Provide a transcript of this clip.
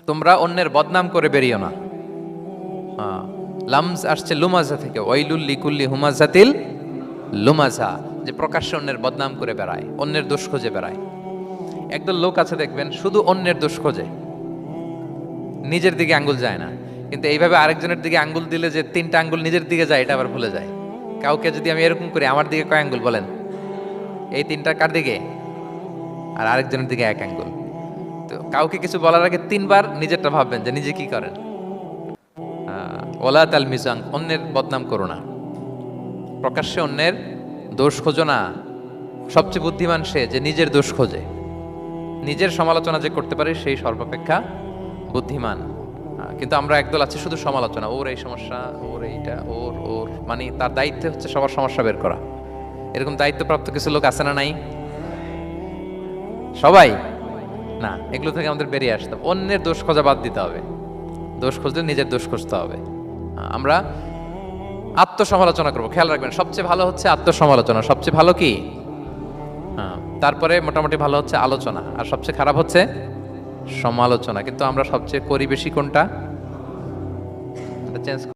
তোমরা অন্যের বদনাম করে বেরিও না। লামজ আসছে লুমাজা থেকে, ওয়াইলুল লিকুল্লি হুমাজাতিল লুমাজা, যে প্রকাশ্যে অন্যের বদনাম করে বেড়ায়, অন্যের দোষ খোঁজে বেড়ায়। একদল লোক আছে দেখবেন শুধু অন্যের দোষ খোঁজে, নিজের দিকে আঙ্গুল যায় না। কিন্তু এইভাবে আরেকজনের দিকে আঙ্গুল দিলে যে 3টা আঙ্গুল নিজের দিকে যায় এটা আবার ভুলে যায়। কাউকে যদি আমি এরকম করি, আমার দিকে কয় আঙ্গুল বলেন? এই 3টা কার দিকে? আর আরেকজনের দিকে 1 আঙ্গুল। তো কাউকে কিছু বলার আগে 3বার নিজেরটা ভাববেন যে নিজে কি করেন। ওলা তাল মিজাং, অন্যের বদনাম করো না, প্রকাশ্যে অন্যের দোষ খোঁজো না। সবচেয়ে বুদ্ধিমান সে যে নিজের দোষ খোঁজে। নিজের সমালোচনা যে করতে পারে সেই সর্বাপেক্ষা বুদ্ধিমান। কিন্তু আমরা একদল আছে শুধু সমালোচনা, ওর এই সমস্যা, ওর এইটা, ওর ওর মানে তার দায়িত্ব হচ্ছে সবার সমস্যা বের করা। এরকম দায়িত্বপ্রাপ্ত কিছু লোক আছে না নাই? সবাই না, এগুলো থেকে আমাদের বেরিয়ে আসতে হবে। অন্যের দোষ খোঁজা বাদ দিতে হবে। দোষ খুঁজলে নিজের দোষ খুঁজতে হবে। আমরা আত্মসমালোচনা করবো। খেয়াল রাখবেন, সবচেয়ে ভালো হচ্ছে আত্মসমালোচনা। সবচেয়ে ভালো কি? তারপরে মোটামুটি ভালো হচ্ছে আলোচনা, আর সবচেয়ে খারাপ হচ্ছে সমালোচনা। কিন্তু আমরা সবচেয়ে করি বেশি কোনটা? চেঞ্জ